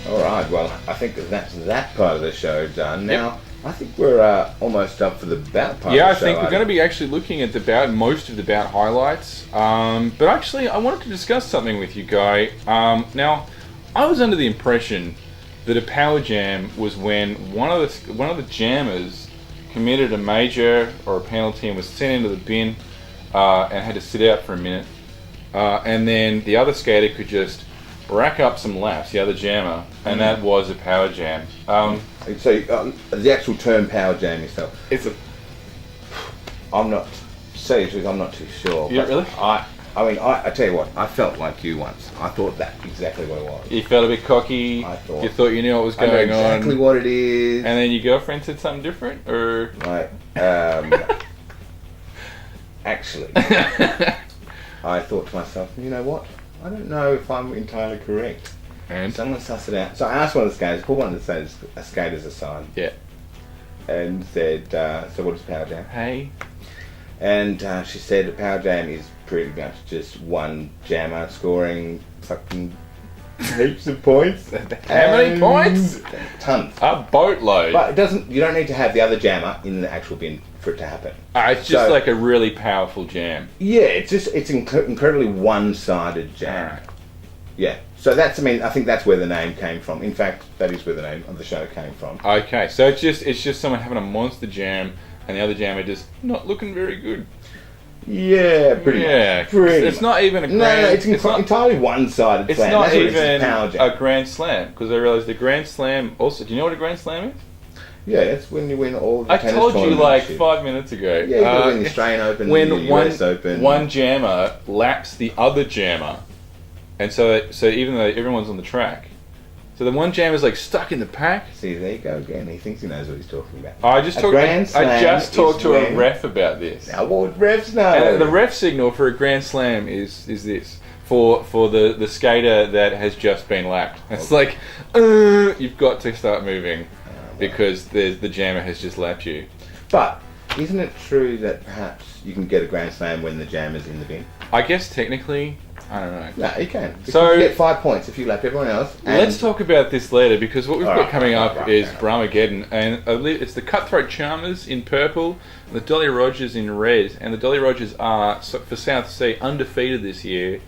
All right, well, I think that's that part of the show done. Now, I think we're almost up for the bout part of the show. Yeah, I think we're going to be actually looking at the bout, most of the bout highlights. But actually, I wanted to discuss something with you, Guy. Now, I was under the impression that a power jam was when one of the jammers committed a major or a penalty and was sent into the bin and had to sit out for a minute. And then the other skater could just rack up some laps, the other jammer, and that was a power jam. So the actual term power jam itself, I'm not too sure. Yeah, really? I tell you what, I felt like you once. I thought that's exactly what it was. You felt a bit cocky. You thought you knew what was going on. I know exactly what it is. And then your girlfriend said something different, or actually, I thought to myself, you know what? I don't know if I'm entirely correct. And so I'm going to suss it out. So I asked one of the skaters, pulled one of the skaters aside. Yeah. And said, so what is power jam? Hey. And she said a power jam is pretty much just one jammer scoring fucking heaps of points. How many points? Tons. A boatload. But you don't need to have the other jammer in the actual bin for it to happen. It's just like a really powerful jam. Yeah, it's incredibly one-sided jam. Right. Yeah. So I think that's where the name came from. In fact, that is where the name of the show came from. Okay, so it's just someone having a monster jam and the other jammer just not looking very good. Yeah, pretty much. It's not even a grand... No, it's entirely one-sided It's slam. not That's even power jam. a grand slam, because I realised the grand slam also... Do you know what a grand slam is? Yeah, that's when you win all the tennis told you like shit. 5 minutes ago. Yeah, you got to win the Australian Open, when the US Open. One jammer laps the other jammer, and so even though everyone's on the track, so the one jammer's like stuck in the pack. See, there you go again. He thinks he knows what he's talking about. I just talked to a ref about this. Now, what would refs know? And the ref signal for a grand slam is this for the skater that has just been lapped. It's like you've got to start moving because the jammer has just lapped you. But isn't it true that perhaps you can get a grand slam when the jammer's in the bin? I guess technically. I don't know. No, you can. So you get 5 points if you lap everyone else. Let's talk about this later, because what we've got coming up is Bramageddon, and it's the Cutthroat Charmers in purple, and the Dolly Rogers in red, and the Dolly Rogers are, for South Sea, undefeated this year.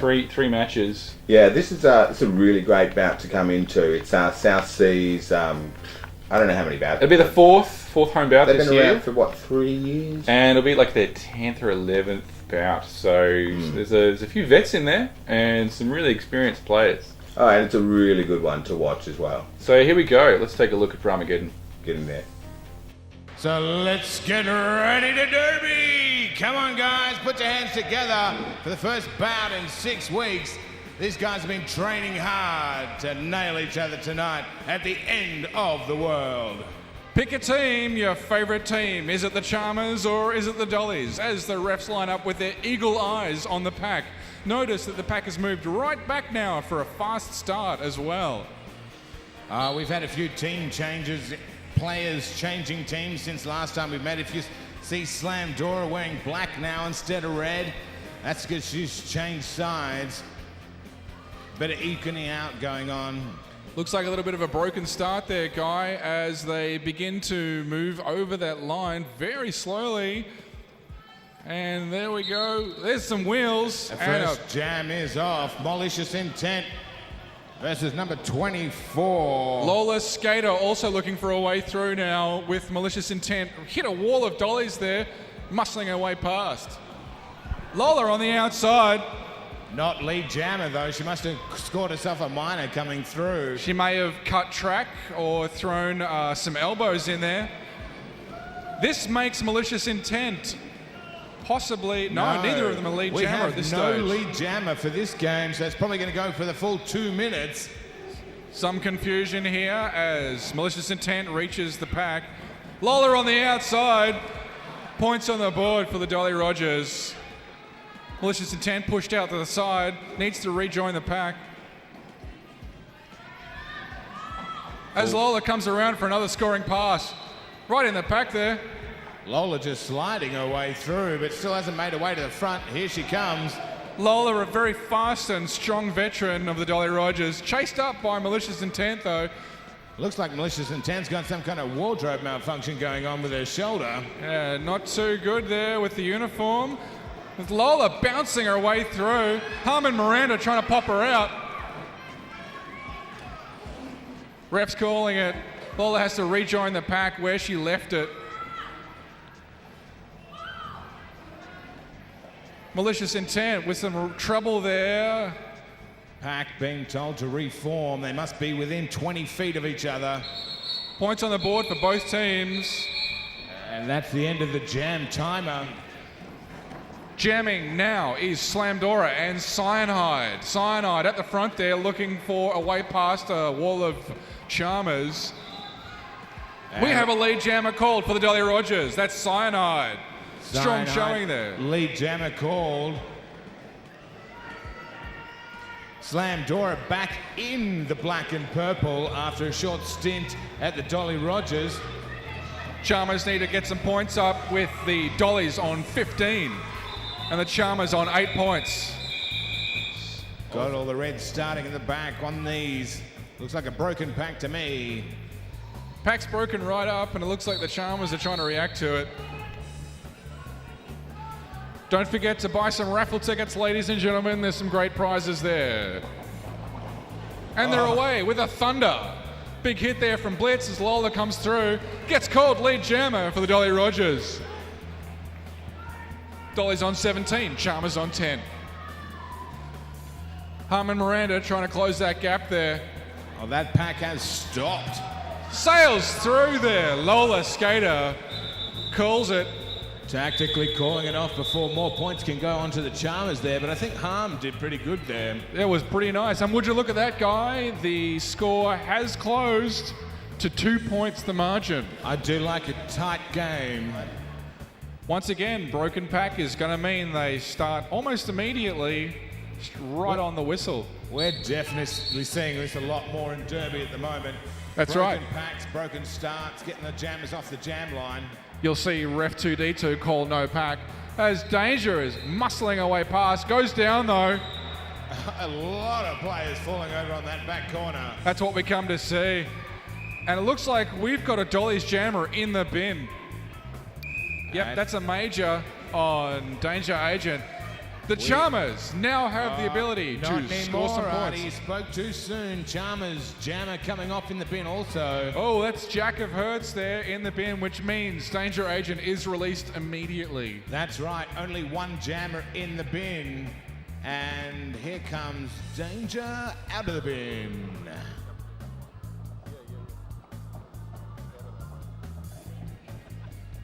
Three matches. Yeah, this is a really great bout to come into. It's South Sea's. I don't know how many bouts. It'll be the fourth home bout this year. They've been around for what, 3 years? And it'll be like their 10th or 11th bout. So there's a few vets in there and some really experienced players. Oh, and it's a really good one to watch as well. So here we go. Let's take a look at Bramageddon. Get in there. So let's get ready to derby! Come on, guys, put your hands together for the first bout in 6 weeks. These guys have been training hard to nail each other tonight at the end of the world. Pick a team, your favourite team. Is it the Charmers or is it the Dollies? As the refs line up with their eagle eyes on the pack. Notice that the pack has moved right back now for a fast start as well. We've had a few team changes, players changing teams since last time we met. If you see Slam Dora wearing black now instead of red, that's because she's changed sides. Bit of ekening out going on. Looks like a little bit of a broken start there, Guy, as they begin to move over that line very slowly. And there we go. There's some wheels. The first jam is off. Malicious Intent versus number 24. Lawless Skater also looking for a way through now with Malicious Intent. Hit a wall of dollies there, muscling her way past. Lola on the outside. Not lead jammer though. She must have scored herself a minor coming through. She may have cut track or thrown some elbows in there. This makes Malicious Intent possibly... No, neither of them are lead jammer at this stage. We have no lead jammer for this game, so it's probably going to go for the full 2 minutes. Some confusion here as Malicious Intent reaches the pack. Lola on the outside. Points on the board for the Dolly Rogers. Malicious Intent pushed out to the side, needs to rejoin the pack. As Lola comes around for another scoring pass. Right in the pack there. Lola just sliding her way through, but still hasn't made her way to the front. Here she comes. Lola, a very fast and strong veteran of the Dolly Rogers, chased up by Malicious Intent though. Looks like Malicious Intent's got some kind of wardrobe malfunction going on with her shoulder. Yeah, not too good there with the uniform. With Lola bouncing her way through. Harmon Miranda trying to pop her out. Ref's calling it. Lola has to rejoin the pack where she left it. Malicious Intent with some trouble there. Pack being told to reform. They must be within 20 feet of each other. Points on the board for both teams. And that's the end of the jam timer. Jamming now is Slamdora and Cyanide. Cyanide at the front there looking for a way past a wall of Charmers. We have a lead jammer called for the Dolly Rogers. That's Cyanide. Strong showing there. Lead jammer called. Slamdora back in the black and purple after a short stint at the Dolly Rogers. Charmers need to get some points up with the Dollies on 15 and the Charmers on 8 points. Got all the reds starting in the back on these. Looks like a broken pack to me. Pack's broken right up and it looks like the Charmers are trying to react to it. Don't forget to buy some raffle tickets, ladies and gentlemen. There's some great prizes there. And they're away with a thunder. Big hit there from Blitz as Lola comes through. Gets called lead jammer for the Dolly Rogers. Dolly's on 17, Charmers on 10. Harmon Miranda trying to close that gap there. Oh, that pack has stopped. Sails through there. Lola Skater calls it. Tactically calling it off before more points can go on to the Charmers there, but I think Harm did pretty good there. It was pretty nice. And would you look at that guy? The score has closed to 2 points the margin. I do like a tight game. Once again, broken pack is going to mean they start almost immediately right on the whistle. We're definitely seeing this a lot more in Derby at the moment. That's broken right. Packs, broken starts, getting the jammers off the jam line. You'll see Ref 2D2 call no pack as Danger is muscling away past. Goes down though. A lot of players falling over on that back corner. That's what we come to see. And it looks like we've got a Dolly's Jammer in the bin. Yep, that's a major on Danger Agent. The Charmers now have the ability to score some points. He spoke too soon. Charmers jammer coming off in the bin also. Oh, that's Jack of Hertz there in the bin, which means Danger Agent is released immediately. That's right, only one jammer in the bin. And here comes Danger out of the bin.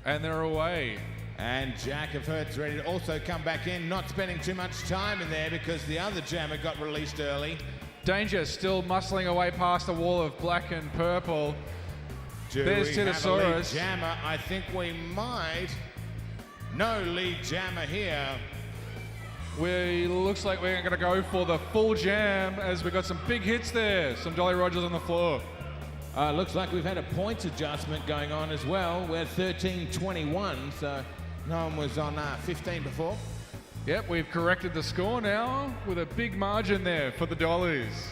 And they're away. And Jack of Hertz ready to also come back in, not spending too much time in there because the other jammer got released early. Danger still muscling away past a wall of black and purple. There's Have a lead Titosaurus. jammer? I think we might. No lead jammer here. Looks like we're going to go for the full jam as we got some big hits there. Some Dolly Rogers on the floor. Looks like we've had a points adjustment going on as well. We're 13-21, so no one was on 15 before. Yep, we've corrected the score now with a big margin there for the Dollies.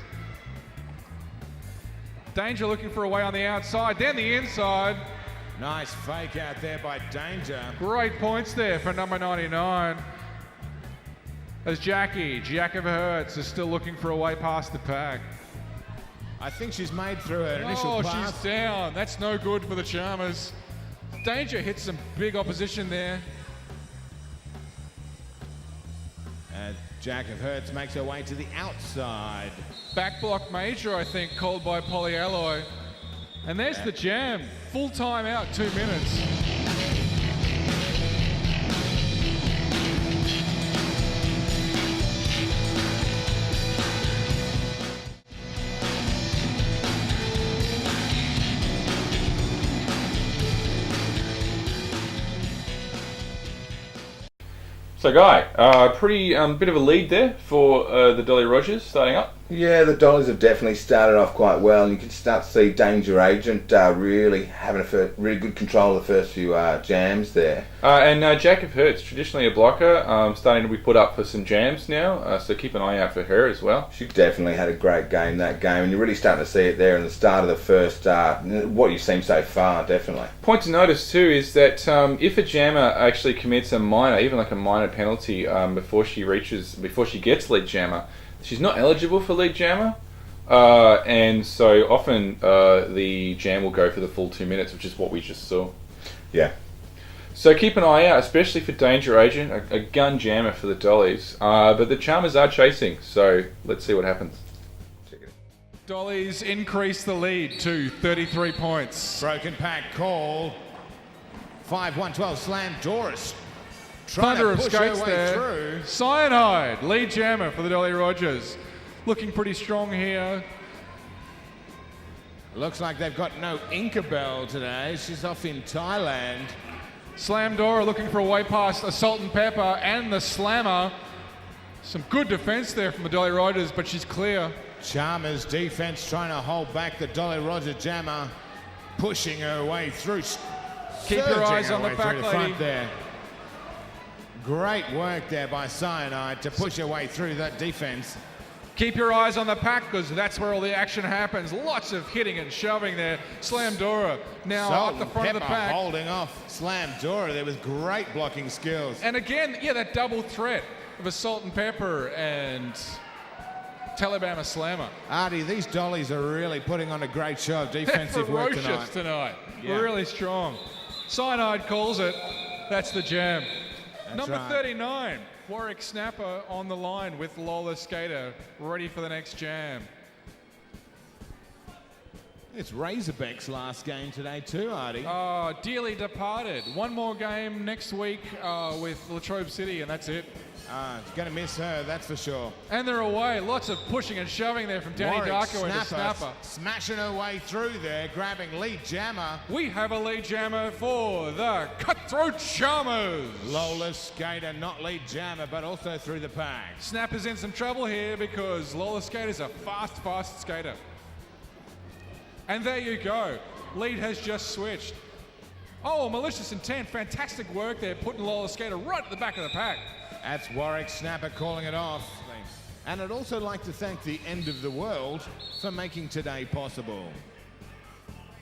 Danger looking for a way on the outside, then the inside. Nice fake out there by Danger. Great points there for number 99. As Jack of Hertz is still looking for a way past the pack. I think she's made through her initial pass. She's down. That's no good for the Charmers. Danger hits some big opposition there. Jack of Hertz makes her way to the outside. Back block major, I think, called by Polyalloy. And there's the jam. Full time out, 2 minutes. So, Guy, pretty bit of a lead there for the Dolly Rogers starting up. Yeah, the Dollies have definitely started off quite well, and you can start to see Danger Agent really having really good control of the first few jams there. And Jacob Hertz, traditionally a blocker, starting to be put up for some jams now, so keep an eye out for her as well. She definitely had a great game that game, and you're really starting to see it there in the start of the first, what you've seen so far, definitely. Point to notice too is that if a jammer actually commits a minor, even like a minor penalty before she gets lead jammer, she's not eligible for lead jammer, and so often the jam will go for the full 2 minutes, which is what we just saw. Yeah. So keep an eye out, especially for Danger Agent, a gun jammer for the Dollies. But the Charmers are chasing, so let's see what happens. Dollies increase the lead to 33 points. Broken pack call. 5-1-12 slam Doris. Thunder of skates there. Through. Cyanide, lead jammer for the Dolly Rogers. Looking pretty strong here. Looks like they've got no Inkabel today. She's off in Thailand. Slam Dora looking for a way past a Salt and Pepper and the Slammer. Some good defense there from the Dolly Rogers, but she's clear. Chalmers defense trying to hold back the Dolly Rogers jammer, pushing her way through. Keep your eyes on the back lady. Front there. Great work there by Cyanide to push her way through that defense. Keep your eyes on the pack because that's where all the action happens. Lots of hitting and shoving there. Slam Dora now Salt up the and front of the Pepper pack. holding off Slam Dora there with great blocking skills. And again, yeah, that double threat of a Salt and Pepper and Talibama Slammer. Artie, these Dollies are really putting on a great show of defensive They're work ferocious tonight. Yeah. Really strong. Cyanide calls it. That's the jam. That's Number right. 39, Warwick Snapper on the line with Lola Skater, ready for the next jam. It's Razorback's last game today too, Artie. Dearly departed. One more game next week with Latrobe City, and that's it. Going to miss her, that's for sure. And they're away. Lots of pushing and shoving there from Danny Warwick Darko into Snapper. Smashing her way through there, grabbing lead jammer. We have a lead jammer for the Cutthroat Charmers. Lola Skater, not lead jammer, but also through the pack. Snapper's in some trouble here because Lola Skater's a fast skater. And there you go. Lead has just switched. Oh, Malicious Intent. Fantastic work there, putting Lola Skater right at the back of the pack. That's Warwick Snapper calling it off. And I'd also like to thank the End of the World for making today possible.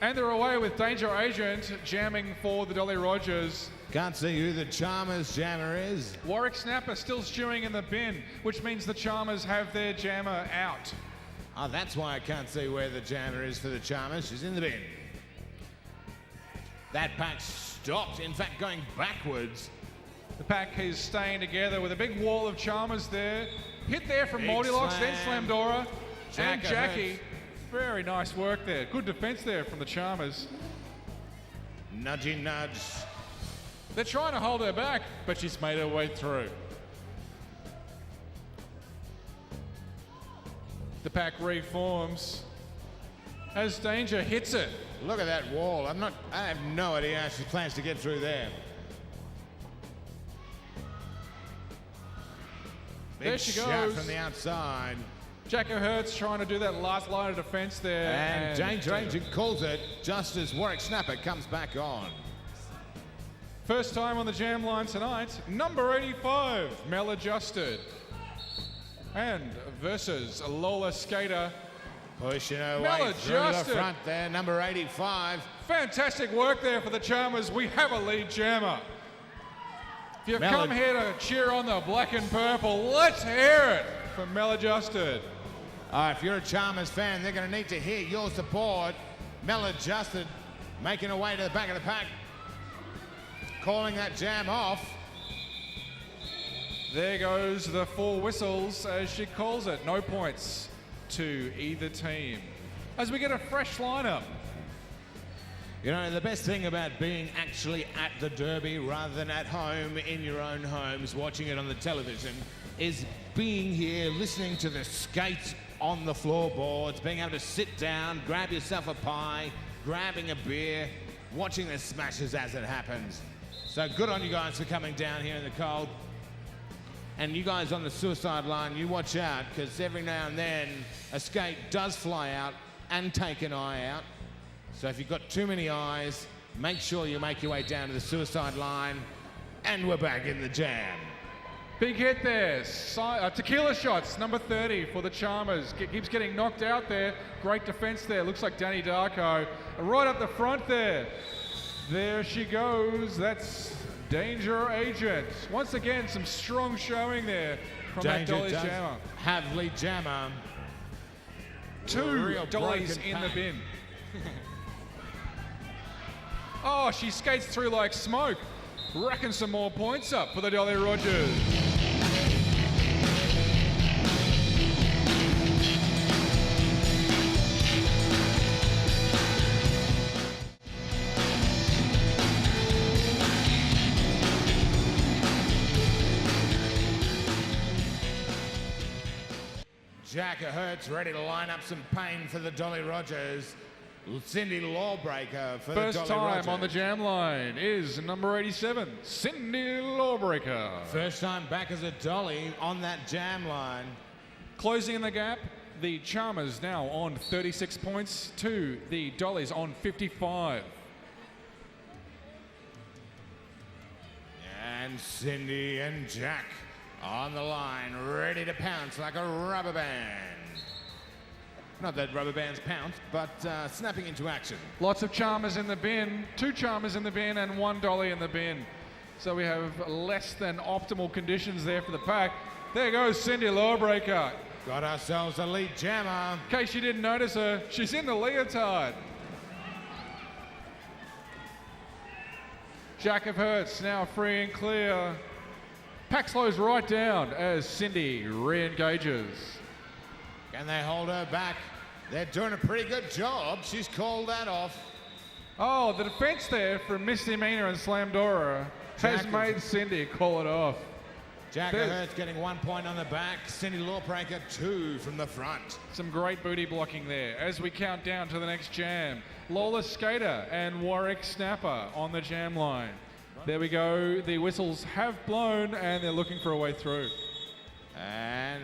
And they're away with Danger Agent jamming for the Dolly Rogers. Can't see who the Charmers jammer is. Warwick Snapper still stewing in the bin, which means the Charmers have their jammer out. Oh, that's why I can't see where the jammer is for the Charmers. She's in the bin. That pack stopped, in fact, going backwards. The pack is staying together with a big wall of Charmers there. Hit there from Big Multilocks, slam. then Slam Dora. And Jacka Jackie. Hurts. Very nice work there. Good defense there from the Charmers. Nudgy nudge. They're trying to hold her back, but she's made her way through. The pack reforms as Danger hits it. Look at that wall. I have no idea how she plans to get through there. Big There she shot goes. from the outside. Jacko Hertz trying to do that last line of defense there. And Danger Agent calls it just as Warwick Snapper comes back on. First time on the jam line tonight, number 85, Maladjusted. And versus Lola Skater. Pushing her way through the Maladjusted. front there, number 85. Fantastic work there for the Charmers. We have a lead jammer. If you've come here to cheer on the black and purple, let's hear it for Maladjusted. If you're a Charmers fan, they're going to need to hear your support. Maladjusted making her way to the back of the pack. Calling that jam off. There goes the 4 whistles as she calls it. No points to either team. As we get a fresh lineup. You know, the best thing about being actually at the Derby rather than at home in your own homes watching it on the television is being here, listening to the skates on the floorboards, being able to sit down, grab yourself a pie, grabbing a beer, watching the smashes as it happens. So good on you guys for coming down here in the cold. And you guys on the suicide line, you watch out, because every now and then a skate does fly out and take an eye out. So if you've got too many eyes, make sure you make your way down to the suicide line. And we're back in the jam. Big hit there. Tequila shots, number 30 for the Charmers. Keeps getting knocked out there. Great defense there. Looks like Danny Darko. Right up the front there. There she goes. That's Danger Agent. Once again, some strong showing there from that Dolly's jammer. Have lead jammer. Two Dollies in the bin. Oh, she skates through like smoke. Racking some more points up for the Dolly Rogers. Jacka Hurts ready to line up some pain for the Dolly Rogers. Cindy Lawbreaker for the Dolly Rogers. First time on the jam line is number 87, Cindy Lawbreaker. First time back as a Dolly on that jam line. Closing in the gap, the Charmers now on 36 points to the Dollies on 55. And Cindy and Jack on the line, ready to pounce like a rubber band. Not that rubber bands pounce, but snapping into action. Lots of Charmers in the bin, 2 Charmers in the bin and 1 Dolly in the bin. So we have less than optimal conditions there for the pack. There goes Cindy Lawbreaker. Got ourselves a lead jammer. In case you didn't notice her, she's in the leotard. Jack of Hurts now free and clear. Pack slows right down as Cindy re-engages. Can they hold her back? They're doing a pretty good job. She's called that off. Oh, the defense there from Misdemeanor and Slamdora has made Cindy call it off. Jack Hurts getting 1 point on the back. Cindy Lawbreaker 2 from the front. Some great booty blocking there as we count down to the next jam. Lola Skater and Warwick Snapper on the jam line. There we go. The whistles have blown and they're looking for a way through. And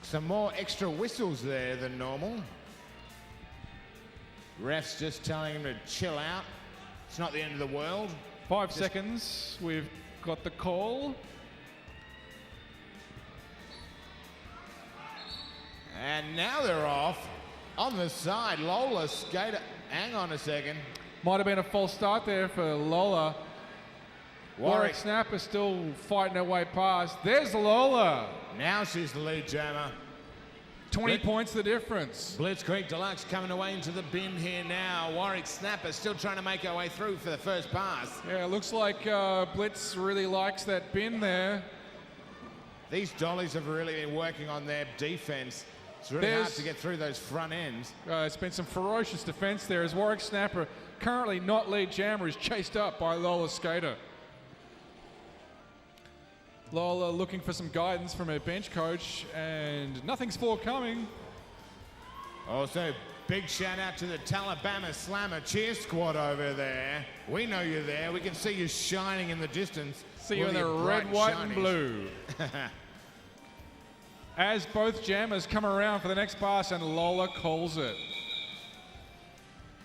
some more extra whistles there than normal. Ref's just telling him to chill out. It's not the end of the world. 5 seconds. We've got the call. And now they're off. On the side, Lola Skater. Hang on a second. Might have been a false start there for Lola. Warwick Snapper still fighting her way past. There's Lola. Now she's the lead jammer. 20 points the difference. Blitzkrieg Deluxe coming away into the bin here now. Warwick Snapper still trying to make her way through for the first pass. Yeah, it looks like Blitz really likes that bin there. These Dollies have really been working on their defense. It's really hard to get through those front ends. It's been some ferocious defense there as Warwick Snapper, currently not lead jammer, is chased up by Lola Skater. Lola looking for some guidance from her bench coach, and nothing's forthcoming. Also, big shout out to the Talibama Slammer cheer squad over there. We know you're there. We can see you shining in the distance. See you in the red, white, and blue. As both jammers come around for the next pass, and Lola calls it.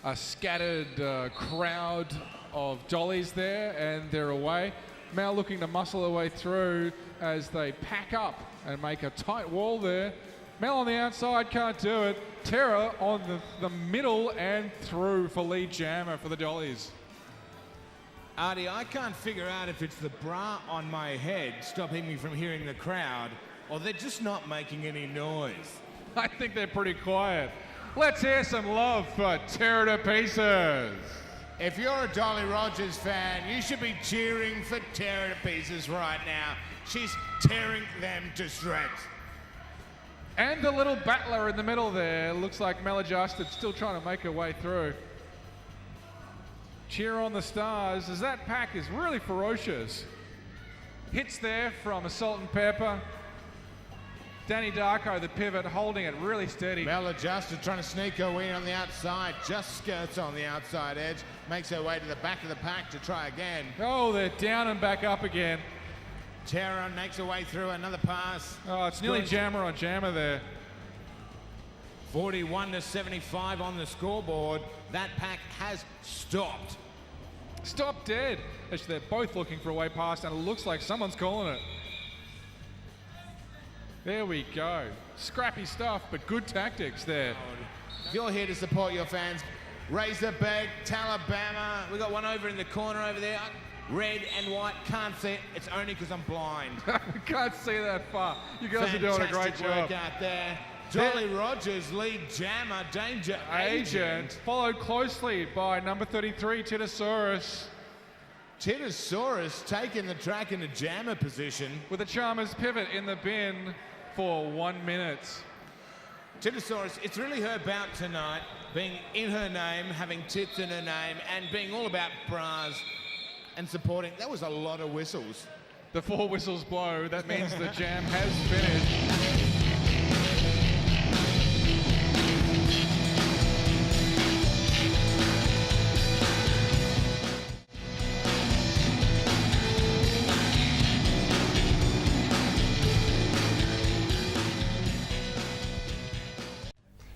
A scattered crowd of Dollies there, and they're away. Mel looking to muscle her way through as they pack up and make a tight wall there. Mel on the outside can't do it. Tara on the middle and through for lead jammer for the Dollies. Artie, I can't figure out if it's the bra on my head stopping me from hearing the crowd, or they're just not making any noise. I think they're pretty quiet. Let's hear some love for Tear to Pieces. If you're a Dolly Rogers fan, you should be cheering for Tear to Pieces right now. She's tearing them to shreds. And the little battler in the middle there. Looks like Maladjusted still trying to make her way through. Cheer on the stars as that pack is really ferocious. Hits there from a Salt and Pepper. Danny Darko, the pivot, holding it really steady. Maladjusted trying to sneak her way on the outside, just skirts on the outside edge, makes her way to the back of the pack to try again. Oh, they're down and back up again. Tara makes her way through another pass. Oh, it's nearly jammer on jammer there. 41-75 on the scoreboard. That pack has stopped. Stop dead. Actually, they're both looking for a way past, and it looks like someone's calling it. There we go. Scrappy stuff, but good tactics there. If you're here to support your fans, Razorback, Talabama. We got one over in the corner over there. Red and white. Can't see it. It's only because I'm blind. We can't see that far. You guys are doing a great Fantastic job. work out there. Dolly Rogers, lead jammer, danger agent. Followed closely by number 33, Titosaurus. Titosaurus taking the track in a jammer position. With a Chalmers pivot in the bin for 1 minute. Titosaurus, it's really her bout tonight, being in her name, having tits in her name, and being all about bras and supporting. That was a lot of whistles. The 4 whistles blow. That means the jam has finished.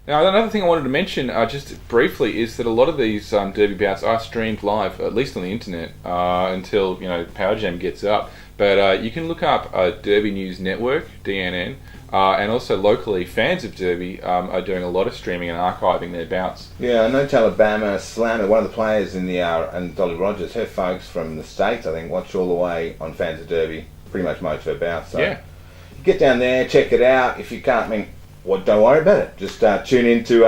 Now, another thing I wanted to mention, just briefly, is that a lot of these derby bouts are streamed live, at least on the internet, until Power Jam gets up. But you can look up Derby News Network (DNN), and also locally, fans of Derby are doing a lot of streaming and archiving their bouts. Yeah, I know Talabama Slammer, one of the players in the and Dolly Rogers, her folks from the States, I think, watch all the way on Fans of Derby, pretty much most of her bouts. So Yeah. get down there, check it out. If you can't, well, don't worry about it. Just tune into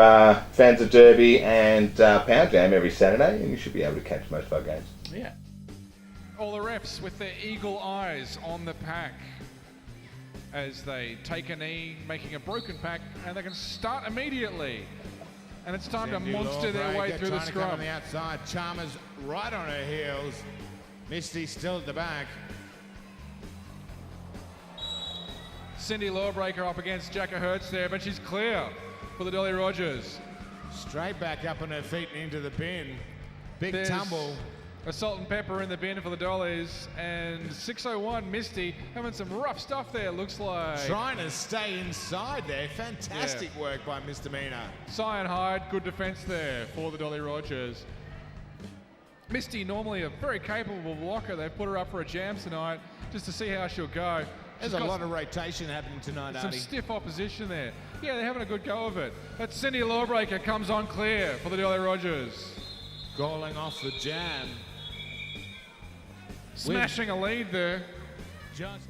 Fans of Derby and Power Jam every Saturday, and you should be able to catch most of our games. Yeah. All the refs with their eagle eyes on the pack as they take a knee, making a broken pack, and they can start immediately. And it's time to monster their way through the trying to come on scrum. the outside. Chalmers right on her heels. Misty still at the back. Cindy Lawbreaker up against Jacka Hertz there, but she's clear for the Dolly Rogers. Straight back up on her feet and into the bin. Big There's tumble. a salt and pepper in the bin for the Dollies, and 601 Misty having some rough stuff there, looks like. Trying to stay inside there. Fantastic work by Misdemeanor. Cyan Hyde, good defense there for the Dolly Rogers. Misty, normally a very capable blocker. They've put her up for a jam tonight just to see how she'll go. There's a lot of rotation happening tonight, Some Artie. stiff opposition there. Yeah, they're having a good go of it. But Cindy Lawbreaker comes on clear for the Dolly Rogers. Goaling off the jam. Smashing a lead there. Just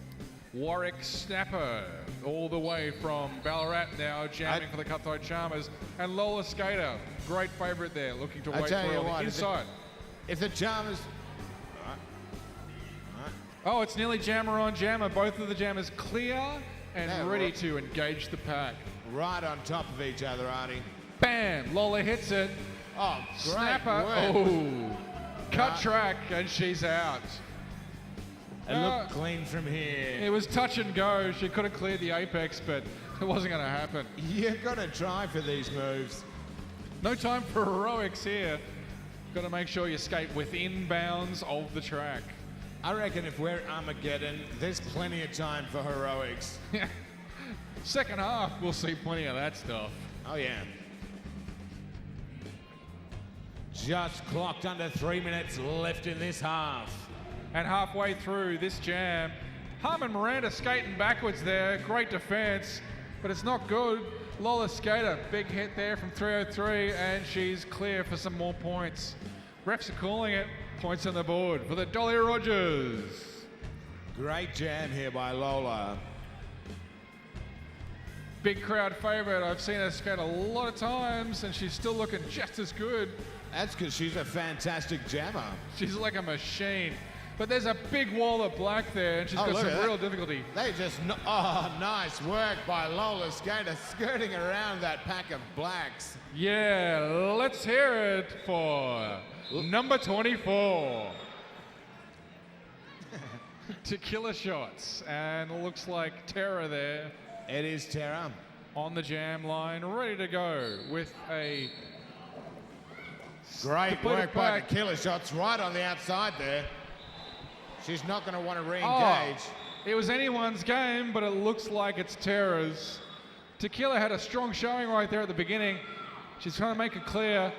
Warwick Snapper, all the way from Ballarat now, jamming for the Cutthroat Charmers. And Lola Skater, great favourite there, looking to I wait tell for you her on what, the inside. if the Charmers... Oh, it's nearly jammer on jammer. Both of the jammers clear and Yeah, ready right. to engage the pack. Right on top of each other, Artie. Bam! Lola hits it. Oh, great Snapper. work. Oh, cut track, and she's out. It looked clean from here. It was touch and go. She could have cleared the apex, but it wasn't going to happen. You've got to try for these moves. No time for heroics here. Got to make sure you skate within bounds of the track. I reckon if we're Armageddon, there's plenty of time for heroics. Second half, we'll see plenty of that stuff. Oh, yeah. Just clocked under 3 minutes left in this half. And halfway through this jam, Harmon Miranda skating backwards there. Great defense, but it's not good. Lola Skater, big hit there from 303, and she's clear for some more points. Refs are calling it. Points on the board for the Dolly Rogers. Great jam here by Lola. Big crowd favourite. I've seen her skate a lot of times, and she's still looking just as good. That's because she's a fantastic jammer. She's like a machine. But there's a big wall of black there, and she's got some real difficulty. They just, nice work by Lola Skater skirting around that pack of blacks. Yeah, let's hear it for number 24. Tequila shots, and it looks like Terra there. It is Terra. On the jam line, ready to go with a Great depleted work by pack. Tequila shots right on the outside there. She's not going to want to re-engage. It was anyone's game, but it looks like it's Tara's. Tequila had a strong showing right there at the beginning. She's trying to make it clear.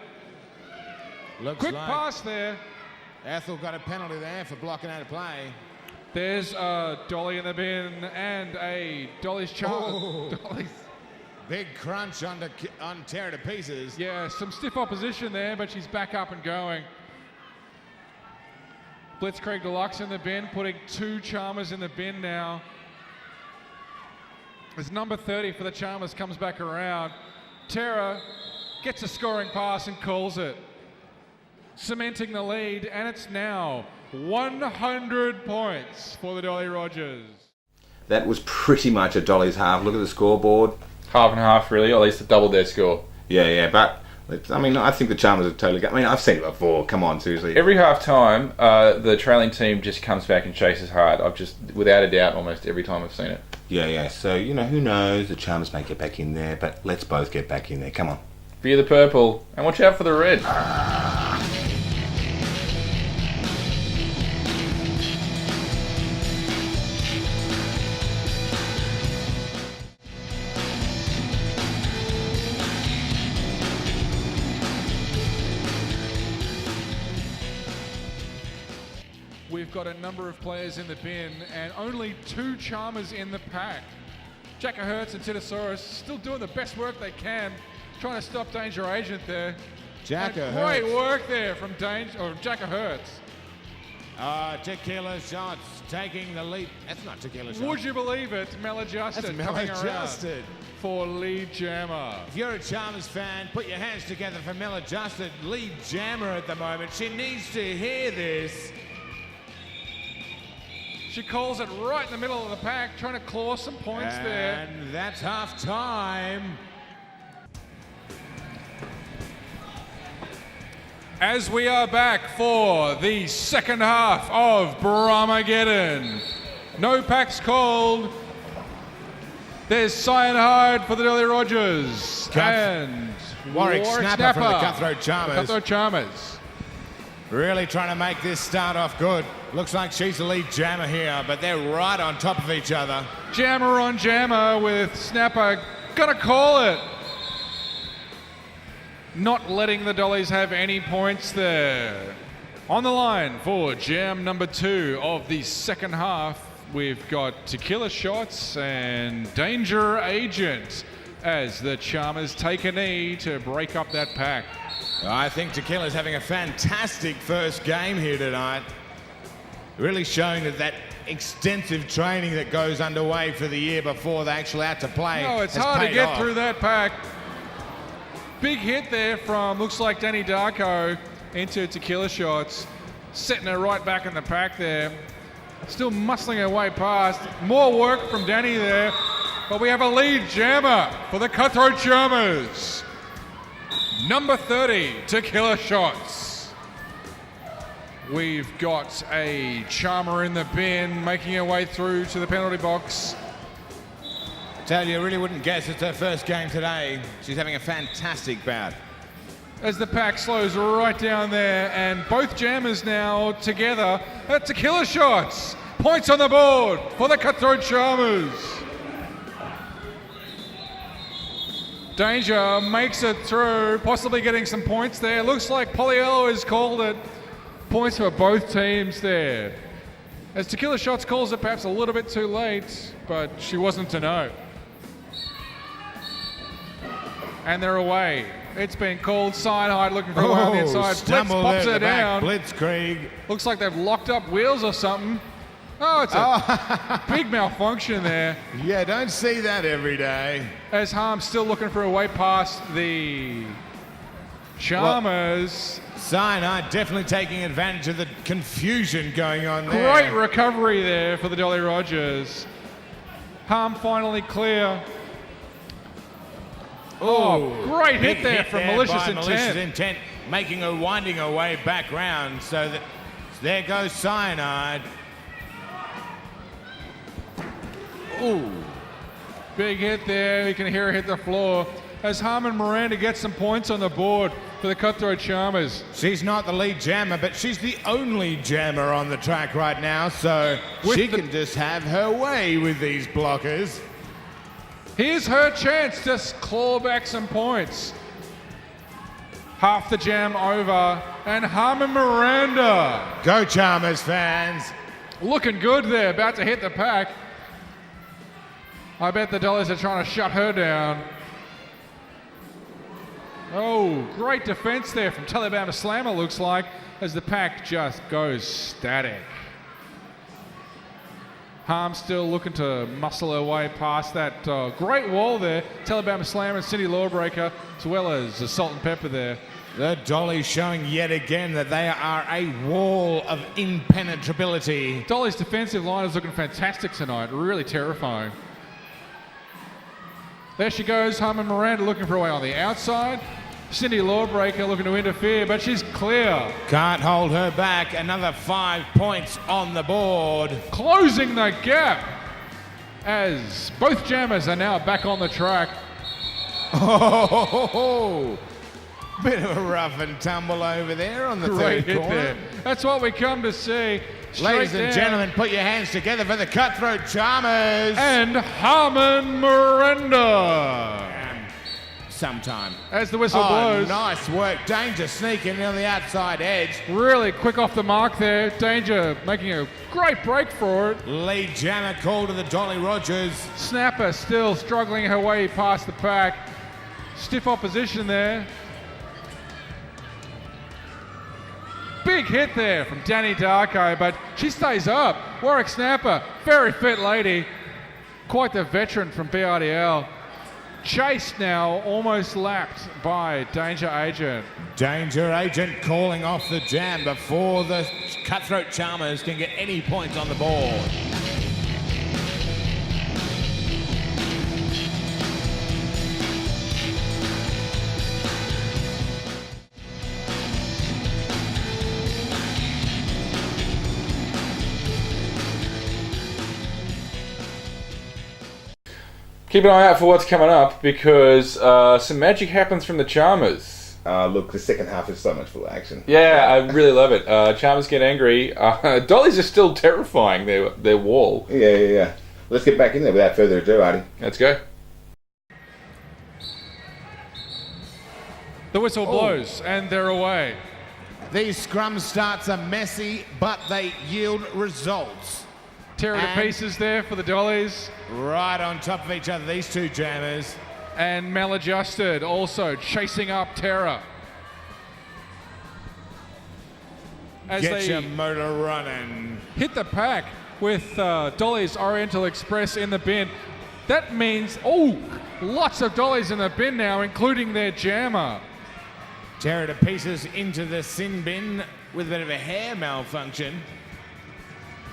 Looks Quick like pass there. Ethel got a penalty there for blocking out of play. There's a Dolly in the bin and a Dolly's charm. Oh. Dolly's. Big crunch on Tara to pieces. Yeah, some stiff opposition there, but she's back up and going. Blitzkrieg Deluxe in the bin, putting 2 Charmers in the bin now. As number 30 for the Charmers comes back around, Tara gets a scoring pass and calls it, cementing the lead, and it's now 100 points for the Dolly Rogers. That was pretty much a Dolly's half. Look at the scoreboard. Half and half, really, or at least doubled their score. Yeah, but I mean, I think the Charmers are totally. I mean, I've seen it before. Come on, seriously. Every half time, the trailing team just comes back and chases hard. I've just, without a doubt, almost every time I've seen it. Yeah. So, who knows? The Charmers may get back in there, but let's both get back in there. Come on. Fear the purple, and watch out for the red. We've got a number of players in the bin and only 2 Charmers in the pack. Jacka Hertz and Titosaurus still doing the best work they can, trying to stop Danger Agent there. Jacka And Hertz. great work there from Jacka Hertz. Tequila Shots taking the lead. That's not Tequila Shots. Would you believe it? Maladjusted That's coming Maladjusted. around for lead jammer. If you're a Charmers fan, put your hands together for Maladjusted, lead jammer at the moment. She needs to hear this. She calls it right in the middle of the pack, trying to claw some points there. And that's half time. As we are back for the second half of Bramageddon. No packs called. There's Cyanide for the Dolly Rogers. And Warwick Snapper from the Cutthroat Charmers. Cutthroat Charmers. Really trying to make this start off good. Looks like she's the lead jammer here, but they're right on top of each other. Jammer on jammer with Snapper. Gonna call it. Not letting the Dollies have any points there. On the line for jam number 2 of the second half, we've got Tequila Shots and Danger Agent as the Charmers take a knee to break up that pack. I think Tequila's having a fantastic first game here tonight. Really showing that extensive training that goes underway for the year before they actually out to play. No, it's has hard to paid get off. through that pack. Big hit there from, looks like Danny Darko into Tequila Shots. Setting her right back in the pack there. Still muscling her way past. More work from Danny there. But we have a lead jammer for the Cutthroat Charmers. Number 30, Tequila Shots. We've got a Charmer in the bin, making her way through to the penalty box. Tell you, really wouldn't guess it's her first game today. She's having a fantastic bout. As the pack slows right down there, and both jammers now together at Tequila Shots. Points on the board for the Cutthroat Charmers. Danger makes it through, possibly getting some points there. Looks like Poliello has called it. Points for both teams there. As Tequila Shots calls it perhaps a little bit too late, but she wasn't to know. And they're away. It's been called. Cyanide looking for a way on the inside. Blitz stumbled pops at her the down. back. Blitzkrieg. Looks like they've locked up wheels or something. Oh, it's a big malfunction there. Yeah, don't see that every day. As Harm's still looking for a way past the Charmers. Cyanide definitely taking advantage of the confusion going on there. Great recovery there for the Dolly Rogers. Harm finally clear. Oh, great big hit there from by Malicious Malicious Intent. Intent, making her winding her way back round. So that there goes Cyanide. Ooh. Big hit there. You can hear her hit the floor. as Harmon Miranda gets some points on the board for the Cutthroat Charmers. She's not the lead jammer, but she's the only jammer on the track right now, so she can just have her way with these blockers. Here's her chance to claw back some points. Half the jam over, and Harmon Miranda. Go Charmers fans. Looking good there, about to hit the pack. I bet the Dollars are trying to shut her down. Oh, great defense there from Telebama Slammer, looks like, as the pack just goes static. Harm still looking to muscle her way past that great wall there. Telebama Slammer and Cindy Lawbreaker, as well as Salt and Pepper there. The Dolly showing yet again that they are a wall of impenetrability. Dolly's defensive line is looking fantastic tonight, really terrifying. There she goes, Harmon Miranda looking for a way on the outside. Cindy Lawbreaker looking to interfere, but she's clear. Can't hold her back. Another 5 points on the board. Closing the gap as both jammers are now back on the track. Oh, bit of a rough and tumble over there on the Great third hit corner. there. That's what we come to see. Ladies Straight and down. gentlemen, put your hands together for the Cutthroat Charmers. And Harmon Miranda. Sometime. As the whistle blows. Nice work. Danger sneaking on the outside edge. Really quick off the mark there. Danger making a great break for it. Lead jammer call to the Dolly Rogers. Snapper still struggling her way past the pack. Stiff opposition there. Big hit there from Danny Darko, but she stays up. Warwick Snapper, very fit lady. Quite the veteran from BRDL. Chased now, almost lapped by Danger Agent. Danger Agent calling off the jam before the Cutthroat Charmers can get any points on the board. Keep an eye out for what's coming up because some magic happens from the Charmers. Look, the second half is so much full of action. Yeah, I really love it. Charmers get angry. Dollies are still terrifying, their wall. Yeah. Let's get back in there without further ado, Artie. Let's go. The whistle blows and they're away. These scrum starts are messy, but they yield results. Tear to pieces there for the Dollies. Right on top of each other, these two jammers. And Maladjusted also chasing up Terror. As Get they your motor running. hit the pack with Dolly's Oriental Express in the bin. That means, lots of Dollies in the bin now, including their jammer. Tear to pieces into the sin bin with a bit of a hair malfunction.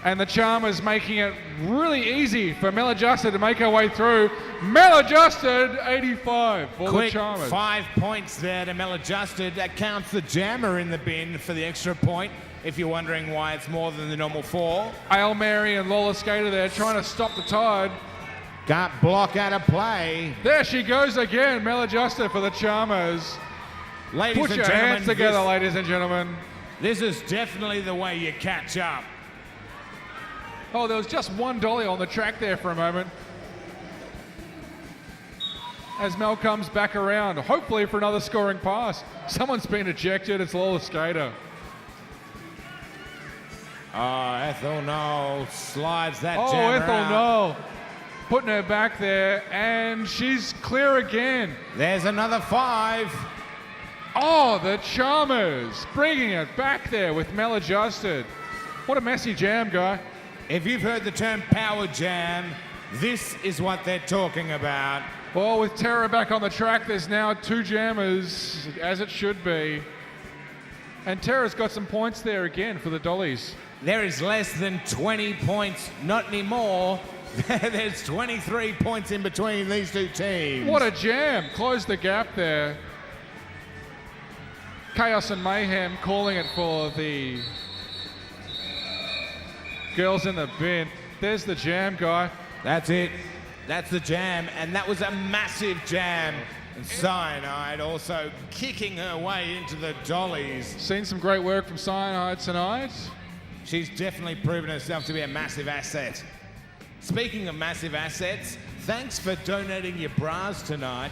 And the Charmers making it really easy for Maladjusted to make her way through. Maladjusted, 85 for Quick the Charmers. 5 points there to Maladjusted. That counts the jammer in the bin for the extra point, if you're wondering why it's more than the normal 4. Hail Mary and Lola Skater there trying to stop the tide. Can't block out of play. There she goes again, Maladjusted for the Charmers. Ladies Put and your gentlemen, hands together, ladies and gentlemen. this is definitely the way you catch up. Oh, there was just one Dolly on the track there for a moment. As Mel comes back around, hopefully for another scoring pass. Someone's been ejected, it's Lola Skater. Oh, Ethel Knoll slides that Oh, jammer Ethel out. Knoll putting her back there, and she's clear again. There's another 5. Oh, the Charmers bringing it back there with Maladjusted. What a messy jam, guy. If you've heard the term power jam, this is what they're talking about. Well, with Terror back on the track, there's now 2 jammers, as it should be. And Terror's got some points there again for the Dollies. There is less than 20 points, not anymore. There's 23 points in between these two teams. What a jam. Close the gap there. Chaos and Mayhem calling it for the girls in the bin. There's the jam, guy. That's it. That's the jam, and that was a massive jam. And Cyanide also kicking her way into the Dollies. Seen some great work from Cyanide tonight. She's definitely proven herself to be a massive asset. Speaking of massive assets, thanks for donating your bras tonight.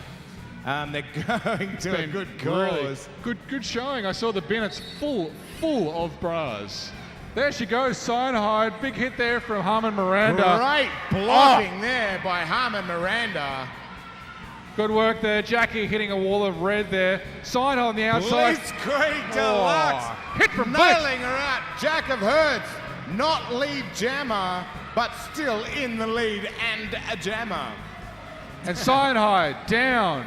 They're going to a good cause. Really good showing. I saw the bin. It's full of bras. There she goes, Cyanide. Big hit there from Harmon Miranda. Great blocking there by Harmon Miranda. Good work there. Jackie hitting a wall of red there. Cyanide on the outside. Blitzkrieg Deluxe. Hit from Blitz. Nailing her out. Jack of Hearts. Not lead jammer, but still in the lead and a jammer. And Cyanide down.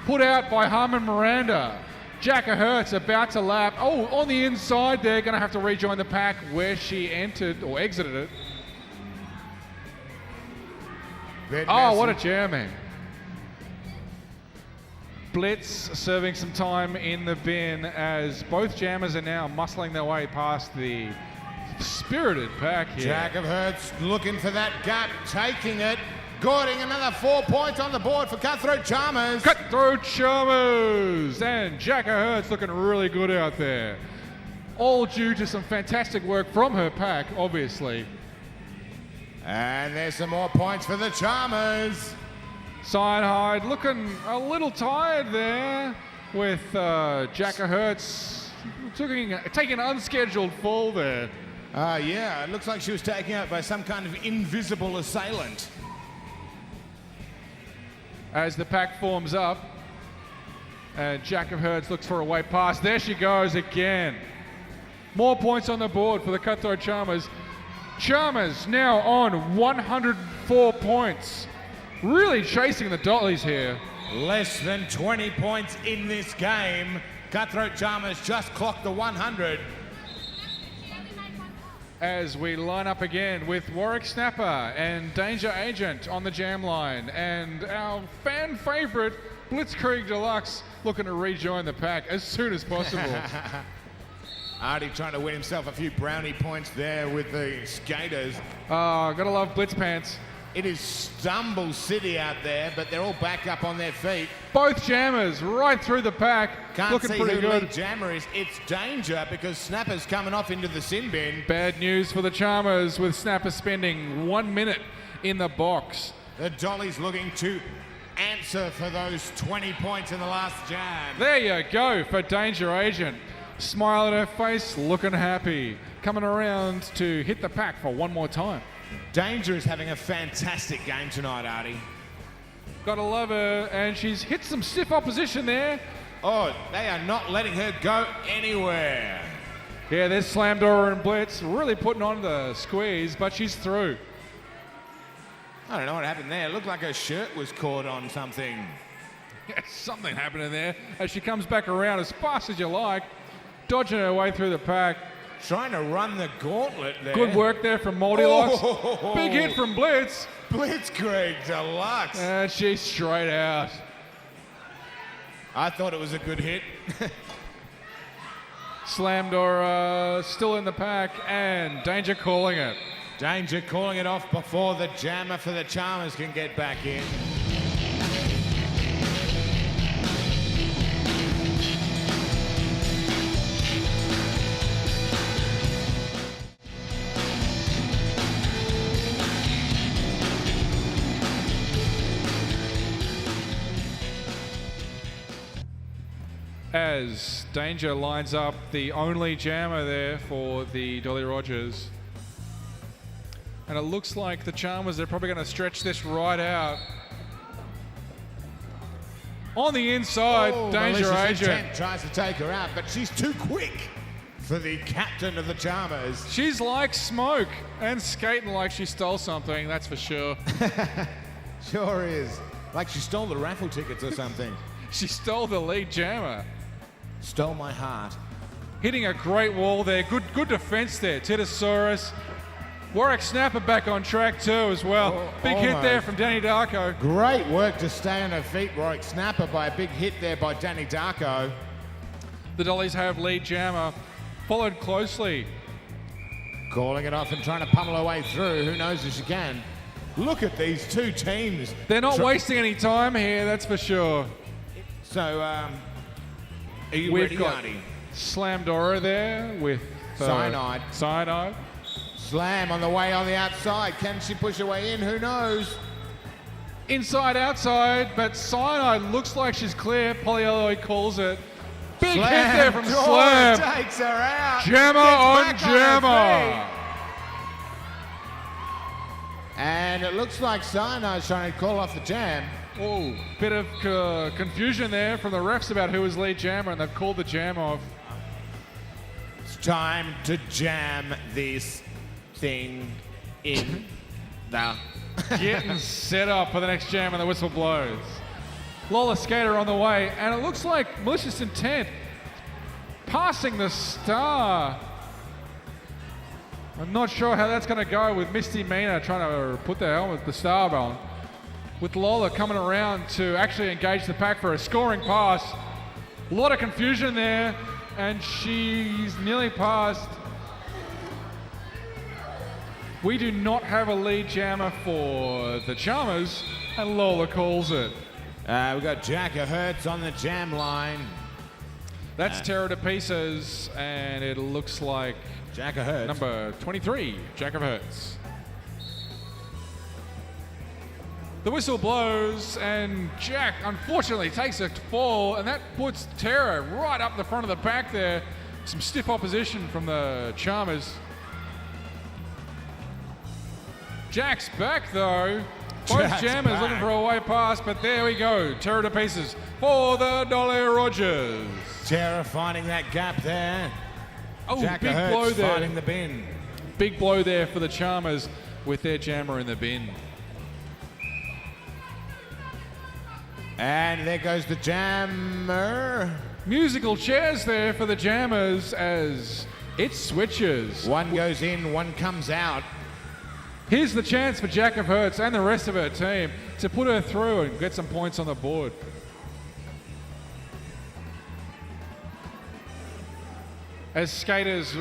Put out by Harmon Miranda. Jack of Hearts about to lap. Oh, on the inside there. Going to have to rejoin the pack where she entered or exited it. Oh, what a jamming. Blitz serving some time in the bin as both jammers are now muscling their way past the spirited pack here. Jack of Hearts looking for that gap, taking it. Gording another 4 points on the board for Cutthroat Charmers. Cutthroat Charmers! And Jack of Hearts looking really good out there. All due to some fantastic work from her pack, obviously. And there's some more points for the Charmers. Cyanide looking a little tired there with Jack of Hearts taking an unscheduled fall there. Yeah, it looks like she was taken out by some kind of invisible assailant. As the pack forms up, and Jack of Hearts looks for a way past. There she goes again. More points on the board for the Cutthroat Charmers. Charmers now on 104 points. Really chasing the Dollies here. Less than 20 points in this game. Cutthroat Charmers just clocked the 100. As we line up again with Warwick Snapper and Danger Agent on the jam line, and our fan favorite Blitzkrieg Deluxe looking to rejoin the pack as soon as possible. Artie trying to win himself a few brownie points there with the skaters. Oh, gotta love Blitz Pants. It is Stumble City out there, but they're all back up on their feet. Both jammers right through the pack. Can't looking see pretty who good. lead jammer is. It's Danger because Snapper's coming off into the sin bin. Bad news for the Charmers with Snapper spending 1 minute in the box. The Dolly's looking to answer for those 20 points in the last jam. There you go for Danger Agent. Smile on her face, looking happy. Coming around to hit the pack for one more time. Danger is having a fantastic game tonight, Artie. Gotta love her, and she's hit some stiff opposition there. Oh, they are not letting her go anywhere. Yeah, there's Slamdora and Blitz really putting on the squeeze, but she's through. I don't know what happened there. It looked like her shirt was caught on something. Yeah, something happening there as she comes back around as fast as you like, dodging her way through the pack. Trying to run the gauntlet there. Good work there from Moldylocks. Oh. Big hit from Blitz. Blitzkrieg Deluxe. And she's straight out. I thought it was a good hit. Slamdora still in the pack, and Danger calling it. Danger calling it off before the jammer for the Charmers can get back in. As Danger lines up the only jammer there for the Dolly Rogers. And it looks like the Charmers are probably going to stretch this right out. On the inside, Danger Malicious Agent. Intent tries to take her out, but she's too quick for the captain of the Charmers. She's like smoke and skating like she stole something, that's for sure. Sure is. Like she stole the raffle tickets or something. She stole the lead jammer. Stole my heart. Hitting a great wall there. Good defense there. Titosaurus. Warwick Snapper back on track too as well. Big hit there from Danny Darko. Great work to stay on her feet, Warwick Snapper, by a big hit there by Danny Darko. The Dollies have lead jammer. Followed closely. Calling it off and trying to pummel her way through. Who knows if she can. Look at these two teams. They're not wasting any time here, that's for sure. So, are you We've ready, got Artie? Slamdora there with Cyanide. Cyanide. Slam on the way on the outside. Can she push her way in? Who knows? Inside, outside, but Cyanide looks like she's clear. Polyalloy calls it. Big hit there from Dora Slam. takes her out. Jammer on Gets back her Jammer. feet. And it looks like Cyanide's trying to call off the jam. Oh, bit of confusion there from the refs about who was lead jammer, and they've called the jam off. It's time to jam this thing in the... Getting set up for the next jam, and the whistle blows. Lola Skater on the way, and it looks like Malicious Intent passing the star. I'm not sure how that's going to go with Misty Mina trying to put the helmet, the star on. With Lola coming around to actually engage the pack for a scoring pass. A lot of confusion there, and she's nearly passed. We do not have a lead jammer for the Charmers, and Lola calls it. We've got Jack of Hertz on the jam line. That's Terror to Pieces, and it looks like Jack of Hertz. number 23, Jack of Hertz. The whistle blows, and Jack unfortunately takes a fall, and that puts Terror right up the front of the pack there. Some stiff opposition from the Charmers. Jack's back though. Both Jack's Jammers back. looking for a way past, but there we go. Terror to Pieces for the Dolly Rogers. Terror finding that gap there. Oh, Jack big of Hertz blow there. finding the bin. Big blow there for the Charmers with their jammer in the bin. And there goes the jammer. Musical chairs there for the Jammers as it switches. One goes in, one comes out. Here's the chance for Jack of Hertz and the rest of her team to put her through and get some points on the board. As skaters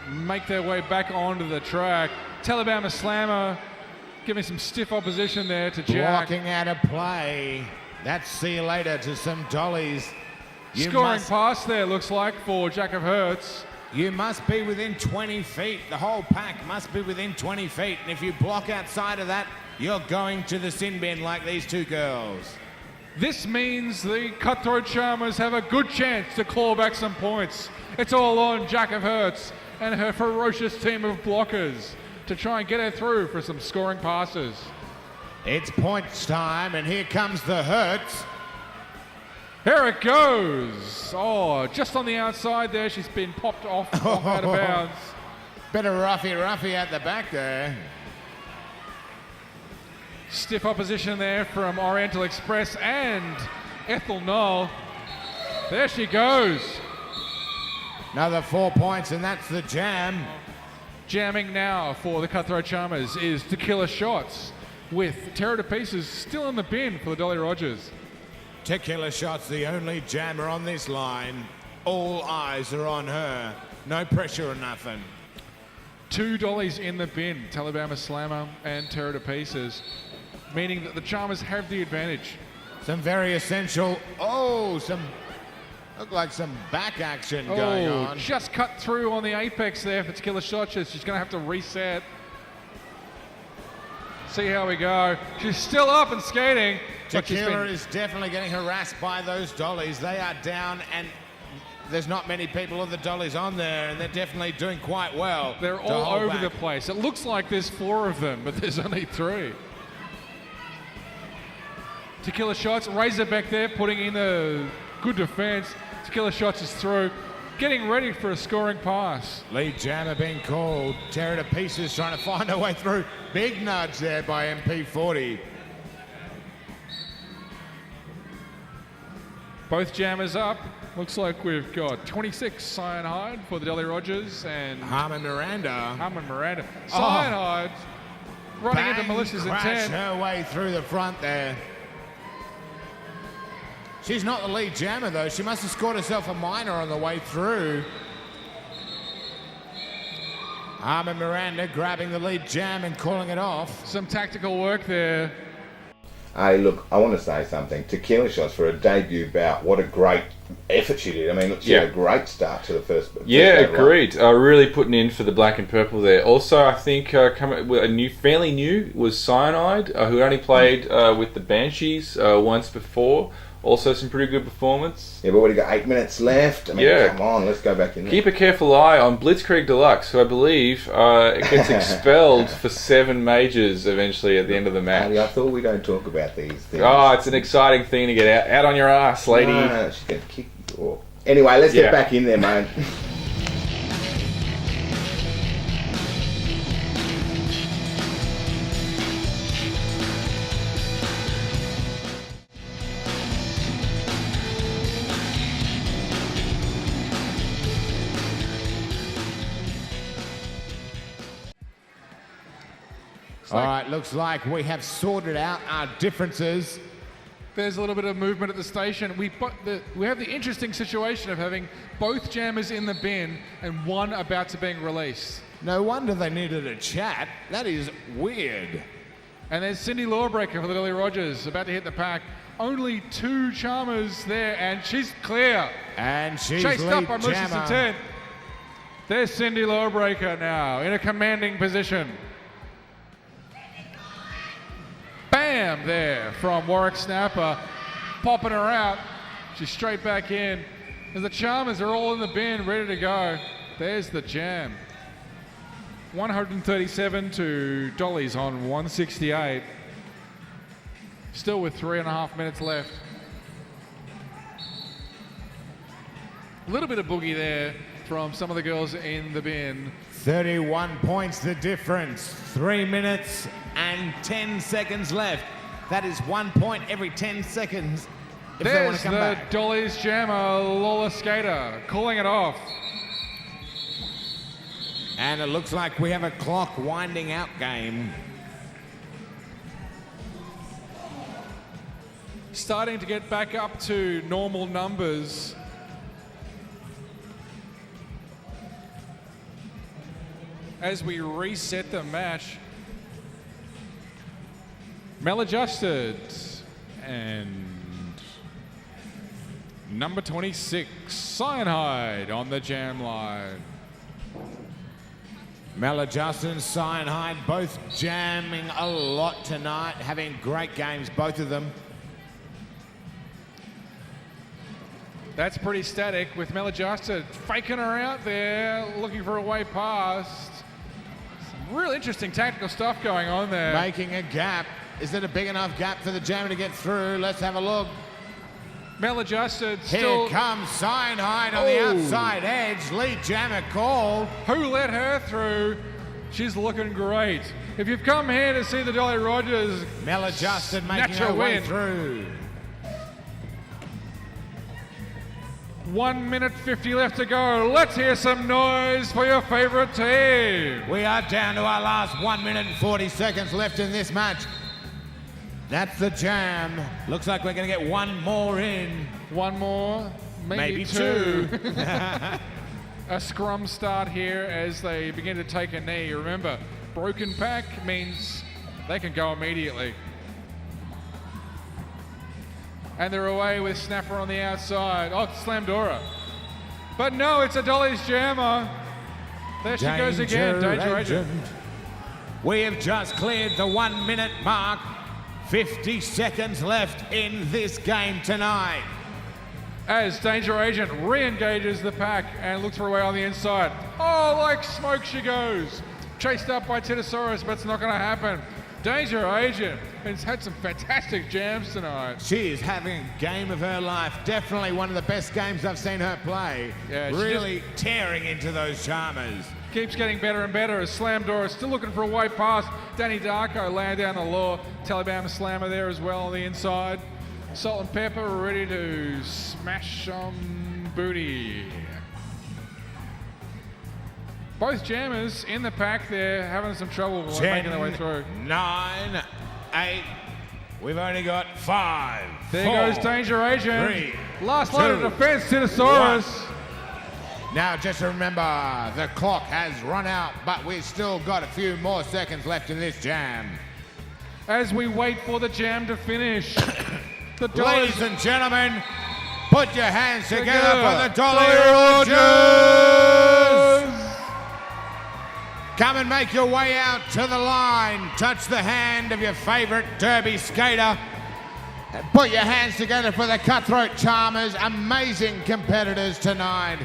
make their way back onto the track, Telebama Slammer giving some stiff opposition there to Jack. Blocking out a play. That's see you later to some dollies. Scoring pass there, looks like, for Jack of Hertz. You must be within 20 feet. The whole pack must be within 20 feet. And if you block outside of that, you're going to the sin bin like these two girls. This means the Cutthroat Charmers have a good chance to claw back some points. It's all on Jack of Hertz and her ferocious team of blockers to try and get her through for some scoring passes. It's points time, and here comes the Hertz. Here it goes. Oh, just on the outside there, she's been popped off out of bounds. Bit of roughy at the back there. Stiff opposition there from Oriental Express and Ethel Knoll. There she goes. Another 4 points, and that's the jam. Jamming now for the Cutthroat Charmers is Tequila Shots with Terror to Pieces still in the bin for the Dolly Rogers. Tequila Shot's the only jammer on this line. All eyes are on her. No pressure or nothing. Two dollies in the bin, Telebama Slammer and Terror to Pieces, meaning that the Charmers have the advantage. Some very essential. Look like some back action going on. Just cut through on the apex there for Tequila Shots. She's going to have to reset. See how we go. She's still up and skating. Tequila is definitely getting harassed by those dollies. They are down, and there's not many people of the dollies on there, and they're definitely doing quite well. They're all over the place. It looks like there's 4 of them, but there's only 3. Tequila Shots, Razorback there, putting in a good defense. Tequila Shots is through, getting ready for a scoring pass. Lead jammer being called. Terror to Pieces trying to find her way through. Big nudge there by MP40. Both jammers up. Looks like we've got 26 Cyanide for the Dolly Rogers and Harmon Miranda. Cyanide running into Bang, Malicious crash Intent. her way through the front there. She's not the lead jammer though. She must have scored herself a minor on the way through. Harmon Miranda grabbing the lead jam and calling it off. Some tactical work there. Hey, look, I want to say something. Tequila Shots for a debut bout. What a great effort she did. I mean, look, she had a great start to the first. Yeah, agreed. Really putting in for the black and purple there. Also, I think fairly new was Cyanide, who only played with the Banshees once before. Also, some pretty good performance. Yeah, but we've got 8 minutes left. I mean, come on, let's go back in there. Keep a careful eye on Blitzkrieg Deluxe, who I believe gets expelled for 7 majors eventually at the end of the match. I thought we don't talk about these things. Oh, it's an exciting thing to get out on your ass, lady. No, she's going to kick the door. Anyway, let's get back in there, mate. All right, looks like we have sorted out our differences. There's a little bit of movement at the station. We have the interesting situation of having both jammers in the bin and one about to being released. No wonder they needed a chat. That is weird. And there's Cindy Lawbreaker for the Dolly Rogers about to hit the pack. Only 2 charmers there, and she's clear. And she's chased lead up by Malicious jammer. Intent. There's Cindy Lawbreaker now in a commanding position. Bam there from Warwick Snapper, popping her out. She's straight back in. As the charmers are all in the bin, ready to go. There's the jam. 137 to Dolly's on 168. Still with 3.5 minutes left. A little bit of boogie there from some of the girls in the bin. 31 points the difference. 3 minutes and 10 seconds left. That is 1 point every 10 seconds if they want to come back. There's the Dolly's jammer, Lola Skater, calling it off. And it looks like we have a clock winding out game. Starting to get back up to normal numbers. As we reset the match. Maladjusted and number 26, Cyanide on the jam line. Maladjusted and Cyanide both jamming a lot tonight, having great games, both of them. That's pretty static with Maladjusted faking her out there, looking for a way past. Some real interesting tactical stuff going on there. Making a gap. Is it a big enough gap for the jammer to get through? Let's have a look. Maladjusted still... Here comes Cyanide on the outside edge. Lead jammer call. Who let her through? She's looking great. If you've come here to see the Dolly Rogers... Maladjusted making her way through. 1 minute 50 left to go. Let's hear some noise for your favorite team. We are down to our last 1 minute and 40 seconds left in this match. That's the jam. Looks like we're going to get one more in. One more, maybe two. A scrum start here as they begin to take a knee. Remember, broken pack means they can go immediately. And they're away with Snapper on the outside. Oh, it's Slamdora. But no, it's a Dolly's jammer. There she goes again, Danger Agent. We have just cleared the 1 minute mark. 50 seconds left in this game tonight. As Danger Agent re-engages the pack and looks for a way on the inside. Oh, like smoke she goes. Chased up by Titosaurus, but it's not going to happen. Danger Agent has had some fantastic jams tonight. She is having a game of her life. Definitely one of the best games I've seen her play. Yeah, really tearing into those charmers. Keeps getting better and better as Slamdora is still looking for a way past. Danny Darko laying down the law. Taliban Slammer there as well on the inside. Salt and Pepper ready to smash some booty. Both jammers in the pack there having some trouble making their way through. 9, 8. We've only got 5. There 4, goes Danger Agent. 3, Last line of defense, Titosaurus. Now just remember, the clock has run out, but we've still got a few more seconds left in this jam. as we wait for the jam to finish. The Dollars. Ladies and gentlemen, put your hands together for the Dolly Dolly Rogers! Come and make your way out to the line. Touch the hand of your favourite derby skater. And put your hands together for the Cutthroat Charmers, amazing competitors tonight.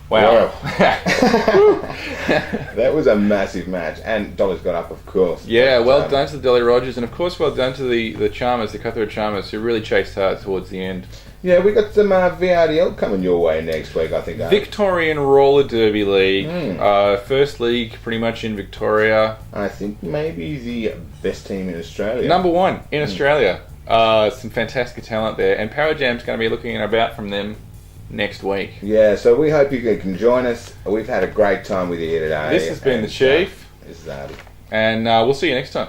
Wow. That was a massive match, and Dolly's got up, of course. Yeah, But, well done to the Dolly Rogers, and of course well done to the Charmers, the Cutthroat Charmers, who really chased hard towards the end. Yeah, we got some VRDL coming your way next week, I think. Victorian Roller Derby League, first league pretty much in Victoria. I think maybe the best team in Australia. Number one in Australia. Some fantastic talent there, and Power Jam's going to be looking about from them next week. Yeah, so we hope you can join us. We've had a great time with you here today. This has been the Chief. This is Artie. And we'll see you next time.